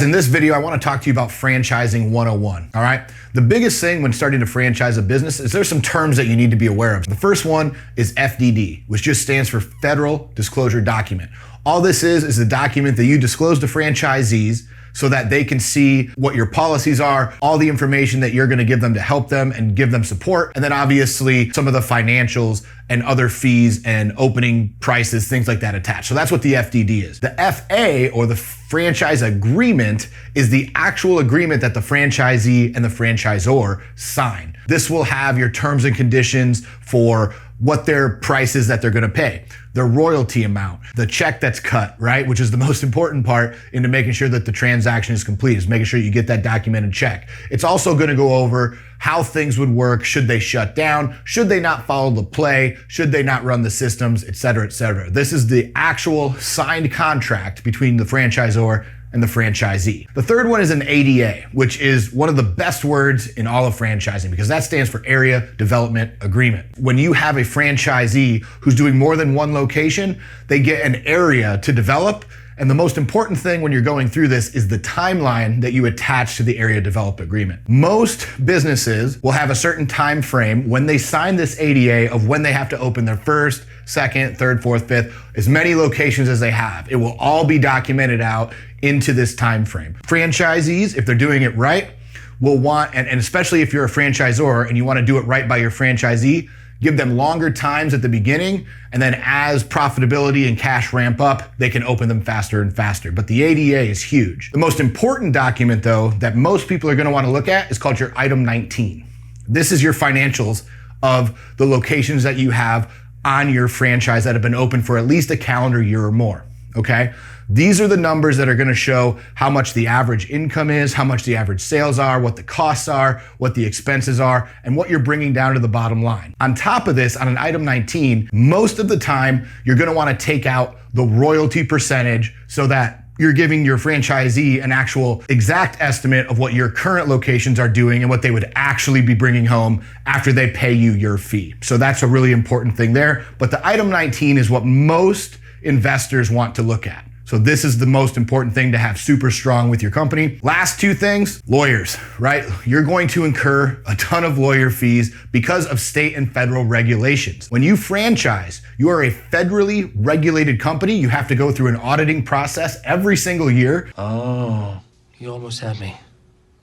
In this video, I want to talk to you about franchising 101, all right? The biggest thing when starting to franchise a business is there's some terms that you need to be aware of. The first one is FDD, which just stands for Federal Disclosure Document. All this is a document that you disclose to franchisees so that they can see what your policies are, all the information that you're gonna give them to help them and give them support, and then obviously some of the financials and other fees and opening prices, things like that attached. So that's what the FDD is. The FA, or the franchise agreement, is the actual agreement that the franchisee and the franchisor sign. This will have your terms and conditions for what their price is that they're gonna pay, their royalty amount, the check that's cut, right? Which is the most important part into making sure that the transaction is complete, is making sure you get that documented check. It's also gonna go over how things would work should they shut down, should they not follow the play, should they not run the systems, et cetera, et cetera. This is the actual signed contract between the franchisor and the franchisee. The third one is an ADA, which is one of the best words in all of franchising because that stands for Area Development Agreement. When you have a franchisee who's doing more than one location, they get an area to develop. And the most important thing when you're going through this is the timeline that you attach to the Area Development Agreement. Most businesses will have a certain time frame when they sign this ADA of when they have to open their first, second, third, fourth, fifth, as many locations as they have. It will all be documented out into this time frame. Franchisees, if they're doing it right, will want, and especially if you're a franchisor and you want to do it right by your franchisee, give them longer times at the beginning, and then as profitability and cash ramp up, they can open them faster and faster. But the ADA is huge. The most important document, though, that most people are going to want to look at is called your Item 19. This is your financials of the locations that you have on your franchise that have been open for at least a calendar year or more, okay? These are the numbers that are gonna show how much the average income is, how much the average sales are, what the costs are, what the expenses are, and what you're bringing down to the bottom line. On top of this, on an Item 19, most of the time, you're gonna wanna take out the royalty percentage so that you're giving your franchisee an actual exact estimate of what your current locations are doing and what they would actually be bringing home after they pay you your fee. So that's a really important thing there. But the Item 19 is what most investors want to look at. So this is the most important thing to have super strong with your company. Last two things, lawyers, right? You're going to incur a ton of lawyer fees because of state and federal regulations. When you franchise, you are a federally regulated company. You have to go through an auditing process every single year. Oh, you almost had me.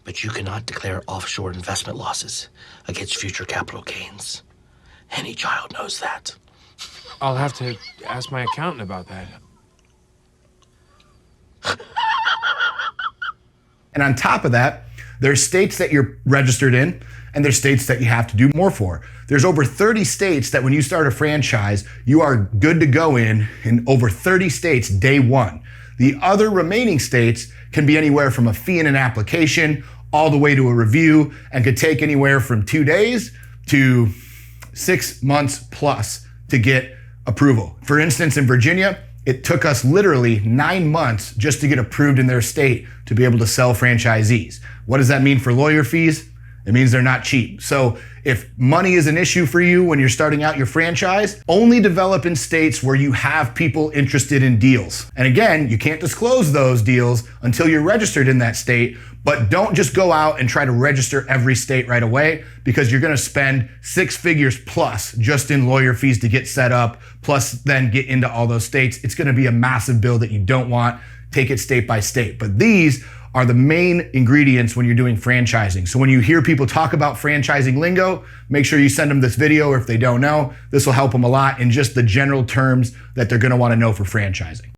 But you cannot declare offshore investment losses against future capital gains. Any child knows that. I'll have to ask my accountant about that. And on top of that, there's states that you're registered in, and there's states that you have to do more for. There's over 30 states that when you start a franchise, you are good to go in over 30 states day one. The other remaining states can be anywhere from a fee in an application all the way to a review, and could take anywhere from 2 days to 6 months plus to get approval. For instance, in Virginia, it took us literally 9 months just to get approved in their state to be able to sell franchisees. What does that mean for lawyer fees? It means they're not cheap. So if money is an issue for you when you're starting out your franchise, only develop in states where you have people interested in deals. And again, you can't disclose those deals until you're registered in that state, but don't just go out and try to register every state right away because you're gonna spend 6 figures plus just in lawyer fees to get set up, plus then get into all those states. It's gonna be a massive bill that you don't want. Take it state by state. But these are the main ingredients when you're doing franchising. So when you hear people talk about franchising lingo, make sure you send them this video, or if they don't know, this will help them a lot in just the general terms that they're gonna wanna know for franchising.